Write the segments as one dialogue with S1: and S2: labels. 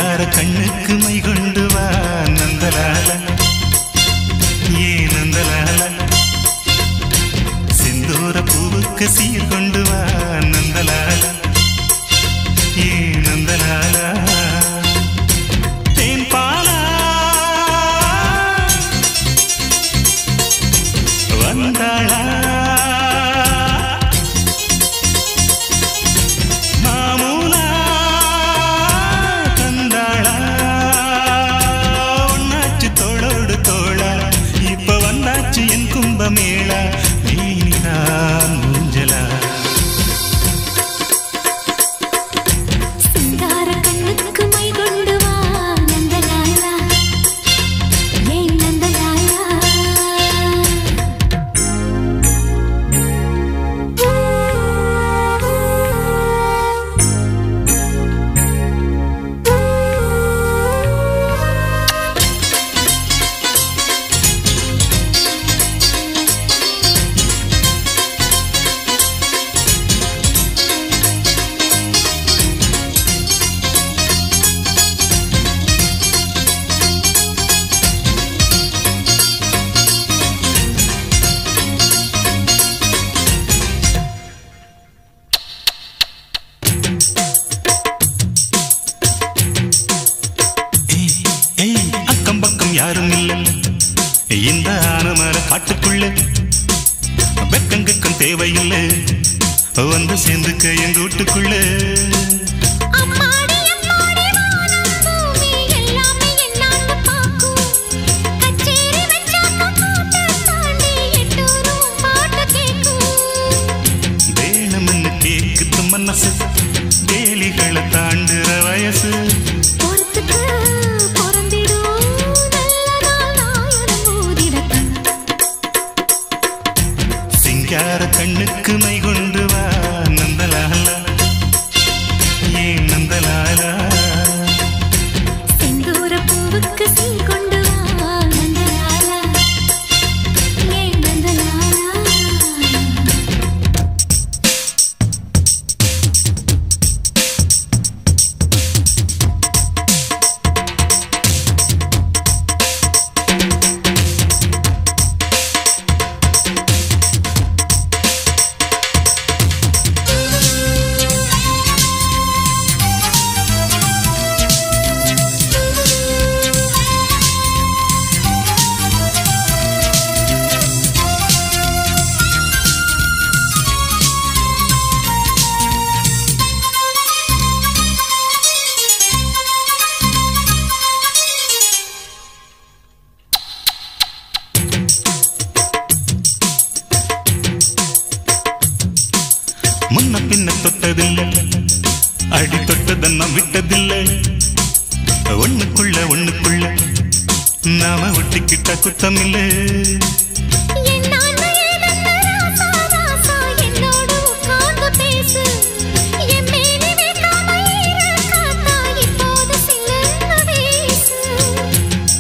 S1: சிங்கார கண்ணுக்கு மை கொண்டு வா நந்தலால ஏ நந்தலால செந்தூர பூவுக்கு சீர் கொண்டு வா நந்தலால ஏ நந்தலால தேன் பாலா வந்தாளா மேளா நீதான் மூஞ்சலா
S2: சிங்கார கண்ணுக்கு மை கொண்டு வா நந்தலாலா ஏன் நந்தலாலா
S1: யாரும் இல்ல இந்த ஆனமர காட்டுக்குள்ள வெக்கங்குக்கம் தேவையில்லை வந்து சேர்ந்துக்க எங்க வீட்டுக்குள்ள வேணும்னு கேக்குது மனசு வேலிகளை தாண்டுற வயசு சிங்கார கண்ணுக்கு மை கொண்டு வா நந்தலாலா ஏ நந்தலாலா
S2: செந்தூர பூவுக்கு சீர் கொண்டு வா நந்தலாலா ஏ நந்தலாலா
S1: முன்ன பின்ன தொட்டதில்லை அடி தொட்டதன்னா விட்டதில்லை ஒண்ணுக்குள்ள நாம ஒட்டிக்கிட்ட குத்தமில்லை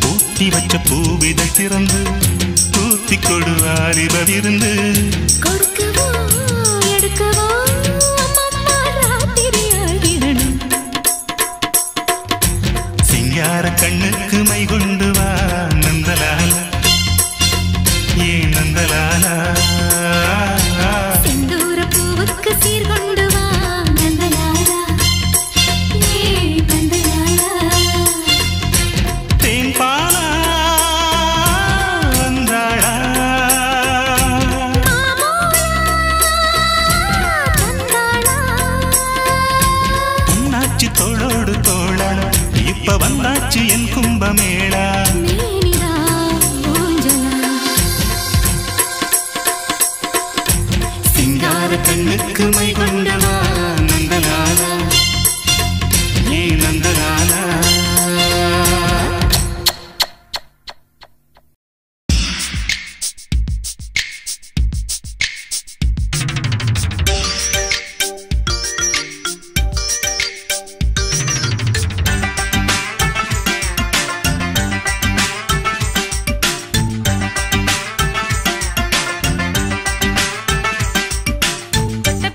S1: பூட்டி வச்ச பூவிதை திறந்து தூத்தி கொடுவாரி பதிர்ந்து சிங்கார கண்ணுக்கு மை கொண்டு வா நந்தலாலா ஏ நந்தலாலா
S2: செந்தூர பூவுக்கு சீர் கொண்டு வா நந்தலாலா ஏ நந்தலாலா
S1: தேன் பாலா வந்தாளா பொன்னாச்சி தோளோடு தோளா இப்ப வந்தாச்சு என் கும்பமேளா சிங்கார கண்ணுக்கு மை கொண்டு வா நந்தலாலா ஏ நந்தலாலா
S2: தொட்ட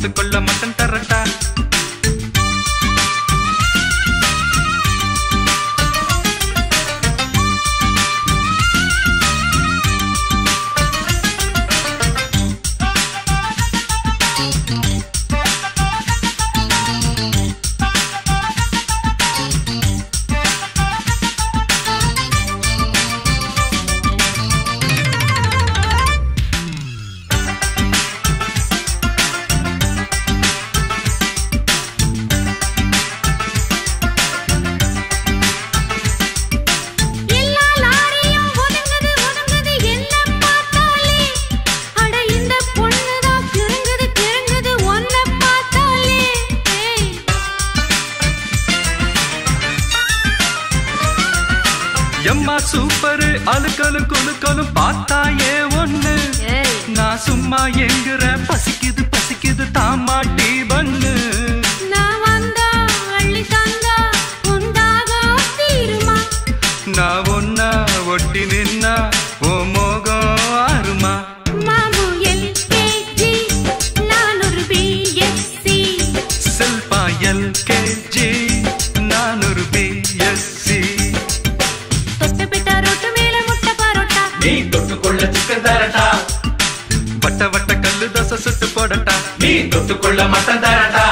S1: தொட்டுக்கொள்ள மட்டன் தரட்டா எம்மா சூப்பரு அழுக்கலும் குழுக்கலும் பார்த்தாயே ஒண்ணு நான் சும்மா எங்குற பசிக்குது பசிக்குது தாமாட்டி பண்ணு
S2: நான் வந்தா அள்ளி தந்தா உண்டாக தீருமா
S1: நான் ஒன்னா ஒட்டி நின்னா ஓ மோகம் ஆறுமா
S2: மாமு எல்கேஜி நான் ஒரு பிஎஸ்சி
S1: செல்பா எல்கேஜி நான் ஒரு பிஎஸ்சி
S3: நீ தொட்டுக்கொள்ள சிக்கன் தரட்டா
S1: வட்ட வட்ட கல்லு தோசை சுட்டு போடட்டா
S3: நீ தொட்டுக்கொள்ள மட்டன் தரட்டா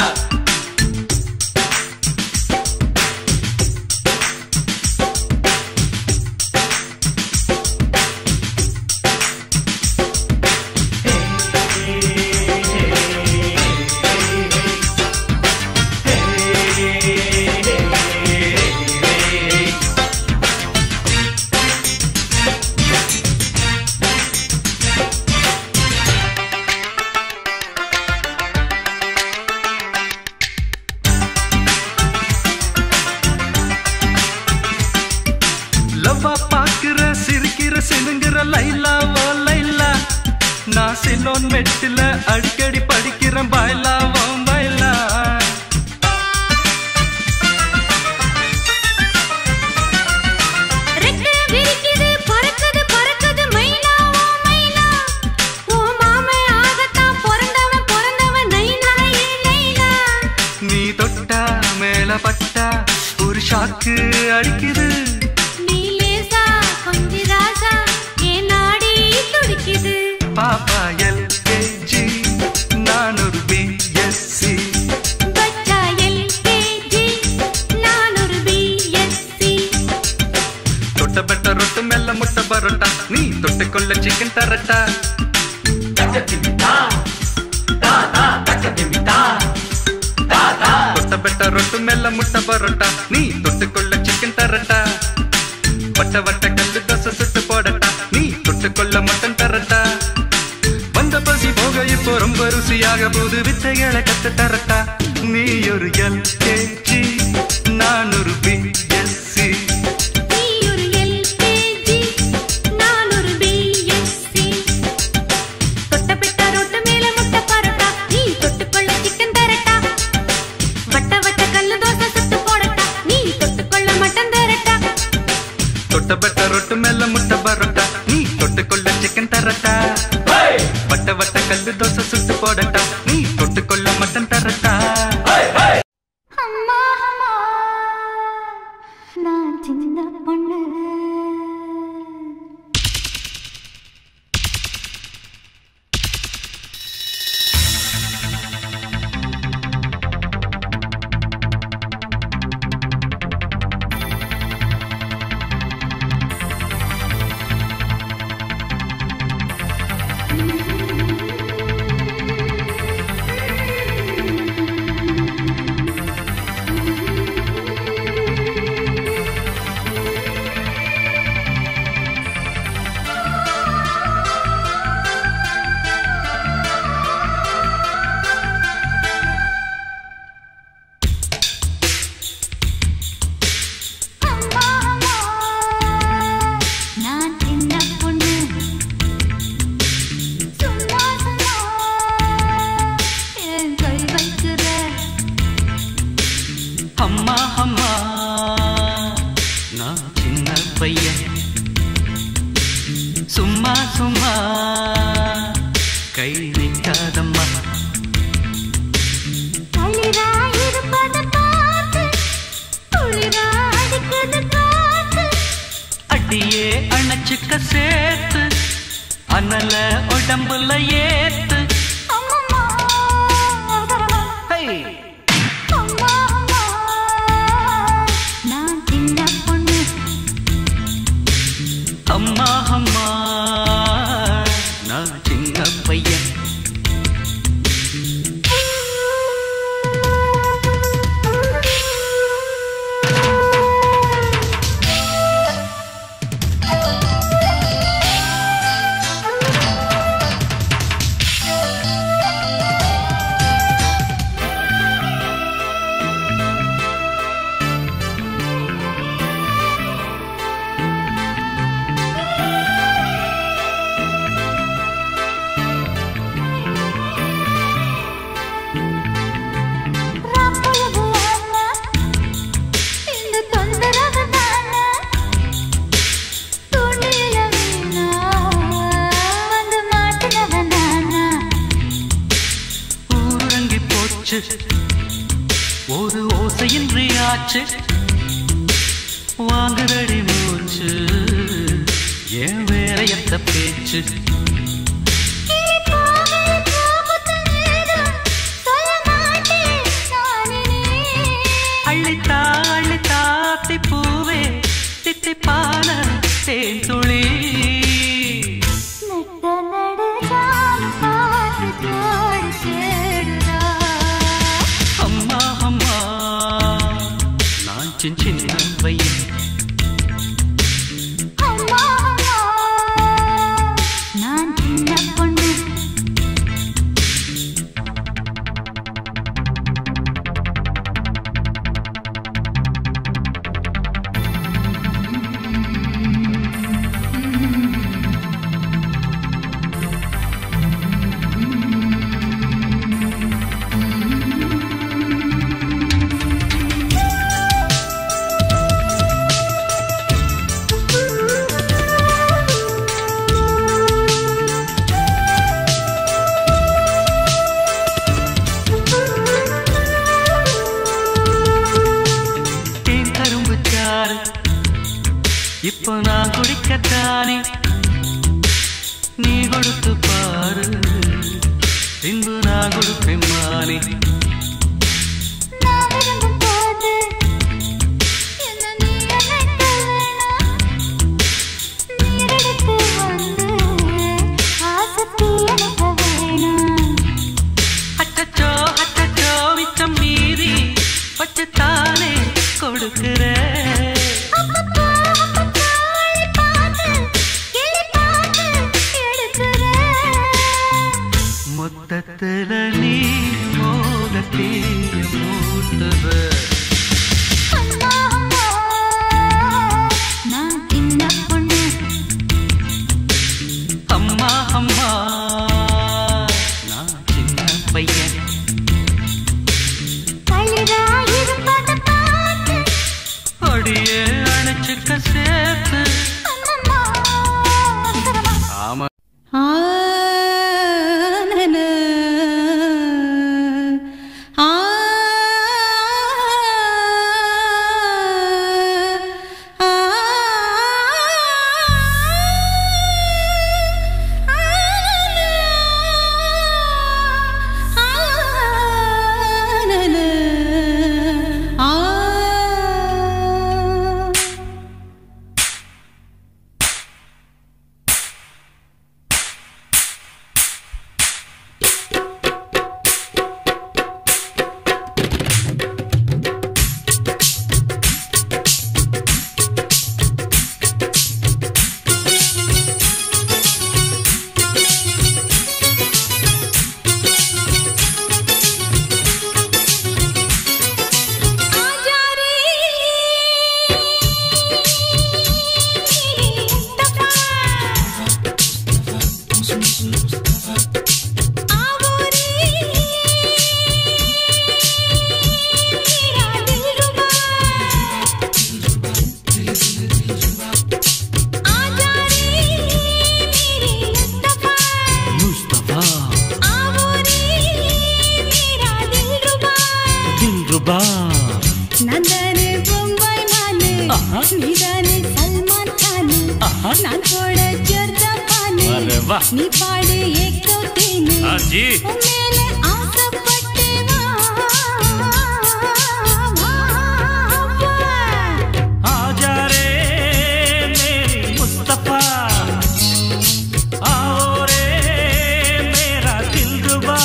S1: பாக்குற சிரிக்கிற சினுங்கிற லைலா ஓ லைலா நான் சிலோன் மெட்டில அடிக்கடி படிக்கிறேன் பாய்லா ஓ பாய்லா நீ தொட்டா மேல பட்டா ஒரு ஷாக்கு அடிக்குது பாப்பா எல்கேஜி நான் ஒரு பிஎஸ்சி
S2: பச்சா எல்கேஜி நான் ஒரு பிஎஸ்சி
S1: தொட்ட பெட்ட ரொட்டு மெல்ல முட்டை பரோட்டா நீ தொட்டுக்கொள்ள சிக்கன் தரட்டா தொட்ட பெட்ட ரொட்டு மெல்ல முட்டை பரோட்டா நீ தொட்டுக்கொள்ள சிக்கன் தரட்டா வட்ட வட்ட கல்லு தோசை சுட்டு போடட்டா நீ தொட்டுக்கொள்ள மட்டன் தரட்டா வந்த பசி போக இப்போ ரொம்ப ருசியாக போது வித்தைகளை கத்து தரட்டா நீ ஒரு எல்கேஜி நான் ஒரு பிஎஸ்சி
S2: நீ ஒரு எல்கேஜி நான் ஒரு பிஎஸ்சி தொட்ட பெட்ட ரொட்டு மேல முட்டை பரோட்டா நீ தொட்டுக்கொள்ள சிக்கன் தரட்டா வட்ட வட்ட கல்லு தோசை சுட்டு போடட்டா நீ தொட்டுக்கொள்ள மட்டன் தரட்டா
S1: தொட்ட பெட்ட ரொட்டு மேல முட்டை பரோட்டா நீ தொட்டுக்கொள்ள சிக்கன் தரட்டா வட்ட வட்ட கல்லு தோசை சுட்டு போடட்டா நீ தொட்டுக்கொள்ள மட்டன் தரட்டா
S2: அம்மா அம்மா நான் சின்ன பொண்ணு
S1: அம்மா அம்மா நான் சின்ன பையன் சும்மா சும்மா கை வைக்காதம்மா அனல உடம்புல ஏத்து அம்மா அம்மா நான் சின்ன பையன் ஒரு ஓசையின்றி ஆச்சு வாங்குதடி மூச்சு ஏன் வேற எந்த பேச்சு அள்ளித்தா அள்ளித்தாத்தி பூவே தித்திப்பான தேன் துளி சின்ன பையன் நான் சின்ன பொண்ணு இப்போ நான் குடிக்கத்தானே நீ கொடுத்து பாரு பின்பு நான் கொடுப்பேன் மானே அச்சச்சோ அச்சச்சோ மிச்சம் மீறி பச்சைத்தானே கொடுக்கிற மொத்தத்துல நீ மோகத்தீய மூட்டுவ
S2: நான் சின்ன பொண்ணு
S1: அம்மா அம்மா நான் சின்ன பையன் அடியே அணைச்சுக்க சேர்த்து ஆமா
S2: नंदने बम्बई माने निदाने सलमान खान नान थोड़ा जर्दा पाने
S4: अरे वाह
S2: नी पाड़े एक दो तीन
S4: हाँ जी
S2: मेले आशा पट्टे
S4: आजा रे मेरी मुस्तफा आओ रे मेरा दिलरुबा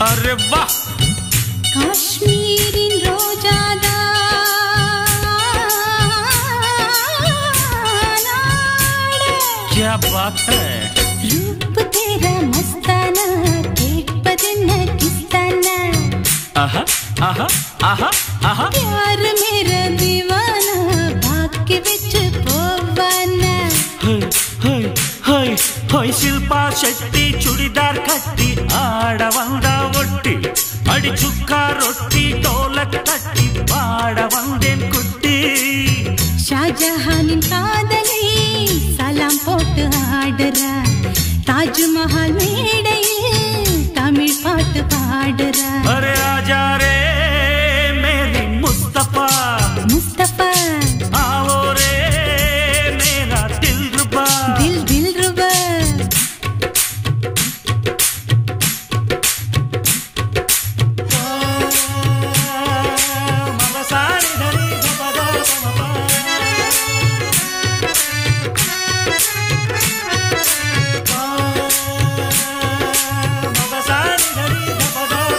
S4: अरे वाह
S2: काश्मीरी रोजादा
S4: क्या बात है
S2: रूप तेरा मस्ताना केट बदन किस्ताना
S4: आहा आहा आहा आहा
S2: प्यार मेरा दीवाना भाग्य विच पोवाना
S4: हाय हाय हाय शिल्पा शेट्टी चूड़ीदार कट्टी आड़ वंदा ओट्टी अड़ी चुक्का रोटी डोलक तट्टी पाड़ वंदेन कुट्टी
S2: ஷாஜஹானின் காதலி சலாம் போட்டு ஆடுறா தாஜ்மஹால் மேடையில் தமிழ் பாட்டு பாடுறா
S4: अरे आजा रे मेरी मुस्तफा
S2: முஸ்தபா
S4: आओ रे मेरा दिलरुबा
S2: தில் தில் ருபா
S4: मगा सारी धरी धपदा धपदा मगा सारी धरी धपदा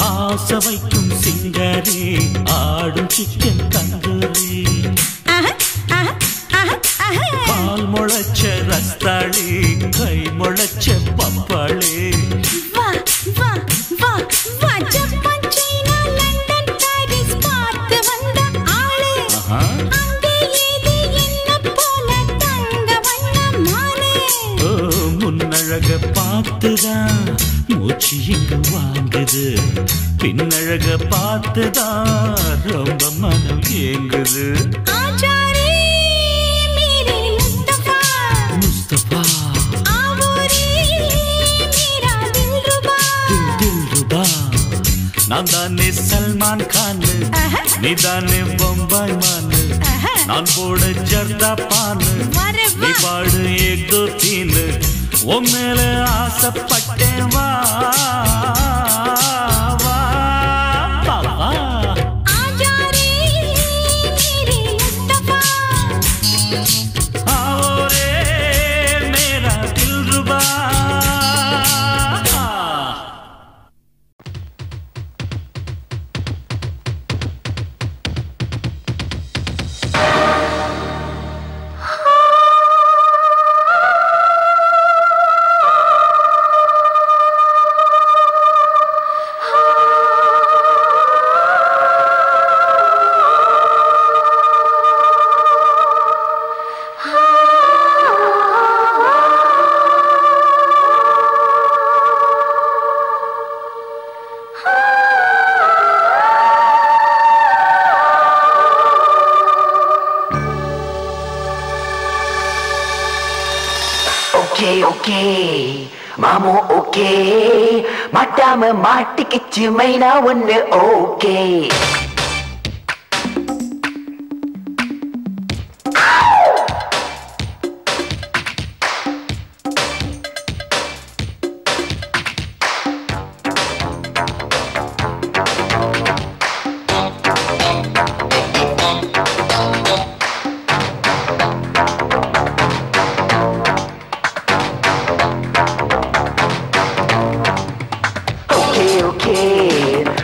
S4: ஆசவைக்கும் சிங்கரே ஆடும் சிக்கன் தந்தூரி பால் முளைச்ச ரஸ்தாளி கை முளைச்ச பப்பாளி
S2: வா வா வா வா ஜப்பான் சைனா லண்டன் பாரிஸ் பார்த்து வந்த ஆளு அங்கே ஏது என்ன போல தங்க வண்ண மானே
S4: ஓ முன்னழக பார்த்துதான் மூச்சு இங்கு வாங்குது பின்னழக பார்த்துதான் ரொம்ப மனம் ஏங்குது
S2: ஆச்சாரி மேரே முஸ்தபா
S4: முஸ்தபா
S2: आओ रे मेरा दिलरुबा
S4: दिलरुबा நான் தானே சல்மான் கான் நீ தானே பம்பாய் மான் நான் போட ஜர்தா பான் நீ பாடு ஏக் தோ தீன் உன் மேல ஆசைப்பட்டேன் வா வா வா
S2: आजा रे मेरे मुस्तफा
S4: आओ रे मेरा दिलरुबा
S5: ஓகே மாமோ ஓகே மாட்டாம மாட்டிக்கிச்சு மைனா ஒண்ணு ஓகே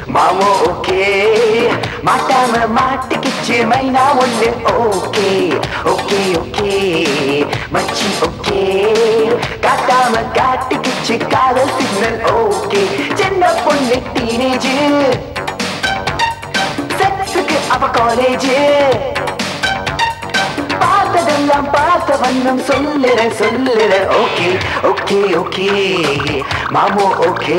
S5: Mama okay, மாட்டாம மாட்டிக்கிச்சு மைனா ஒண்ணு ஓகே ஓகே ஓகே மச்சி ஓகே காட்டாம காட்டிக்கிச்சு காதல் சிக்னல் ஓகே சின்ன பொண்ணு டீனேஜ் செக்ஸுக்கு அவ காலேஜ் பார்த்ததெல்லாம் பார்த்த வண்ணம் சொல்லுற ஓகே ஓகே ஓகே மாமோ ஓகே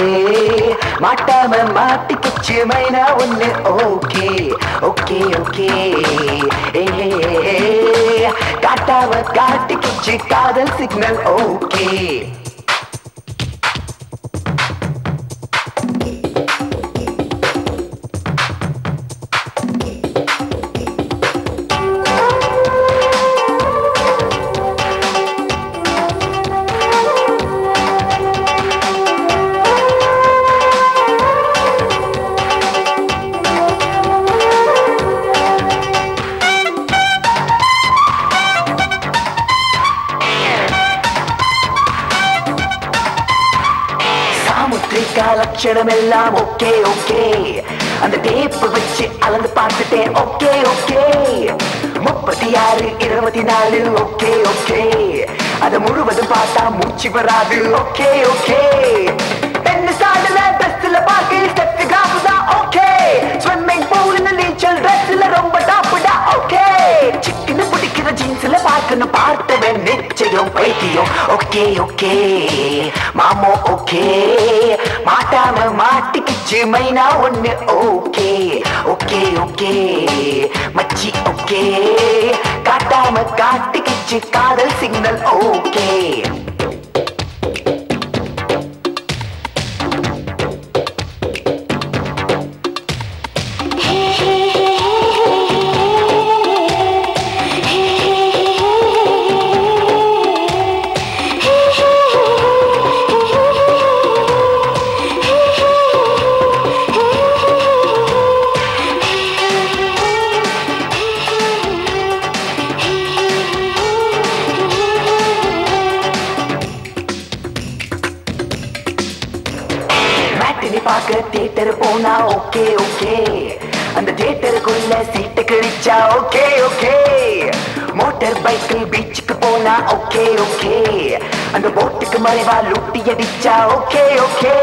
S5: மாட்டாம மாட்டிக்கிச்சு மைனா ஒண்ணு ஓகே ஓகே ஓகே காட்டாம காட்டிக்கிச்சு காதல் சிக்னல் ஓகே லட்சணம் எல்லாம் ஓகே ஓகே அந்த டேப் வச்சு அளந்து பார்த்துட்டேன் ஓகே ஓகே 36 24 ஓகே ஓகே அத முழுவதும் பார்த்தா மூச்சு வராது ஓகே ஓகே பெண்ணு சாடுல ட்ரெஸ்ல பாக்கி ஸ்டெப் கிராஃப் தான் ஓகே ஸ்விம்மிங் பூல்ல நீச்சல் ட்ரெஸ்ல ரொம்ப டாப்டா ஓகே சிக்கன பிடிக்கிற ஜீன்ஸ்ல பார்க்கணும் பார்த்தவன் நிச்சயம் பைத்தியம் ஓகே ஓகே மாமோ ஓகே மாட்டாம மாட்டிக்கிச்சு மைனா ஒண்ணு ஓகே ஓகே ஓகே மச்சி ஓகே காட்டாம காட்டிக்கிச்சு காதல் சிக்னல் ஓகே பார்க்க தியேட்டர் போனா ஓகே ஓகே அந்த தியேட்டருக்குள்ள சீட்டு கிழிச்சா ஓகே ஓகே மோட்டார் பைக்கில் பீச்சுக்கு போனா ஓகே ஓகே அந்த போட்டுக்கு மறைவா லூட்டி அடிச்சா ஓகே ஓகே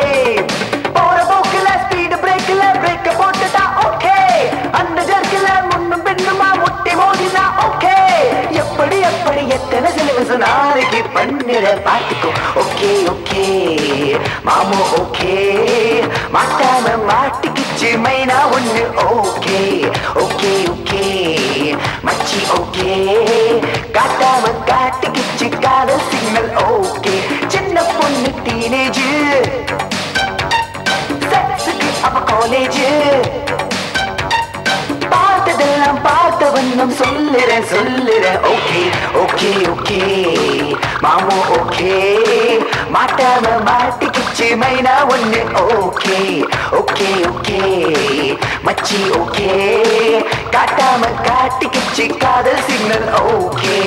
S5: போற போக்குல ஸ்பீடு பிரேக்ல பிரேக்க போட்டுட்டா ஓகே அந்த ஜர்க்கில முன்னும் பின்னுமா முட்டி மோதினா ஓகே எப்படி எப்படி எத்தனை சிலபஸ் நாளைக்கு பண்ணிட பார்த்துக்கோ ஓகே ஓகே மாமோ ஓகே மாட்டாம மாட்டிக்கிச்சு மைனா ஒண்ணு ஓகே ஓகே ஓகே மச்சி ஓகே காட்டாம காட்டிக்கிச்சு காதல் சிக்னல் ஓகே சின்ன பொண்ணு டீனேஜ் செக்ஸுக்கு அவ காலேஜ் பார்த்ததெல்லாம் பார்த்த வண்ணம் சொல்லுற ஓகே ஓகே ஓகே மாமோ ஓகே மாட்டாம மாட்டிக்கிச்சு மைனா ஒண்ணு ஓகே ஓகே ஓகே மச்சி ஓகே காட்டாம காட்டிக்கிச்சு காதல் சிக்னல் ஓகே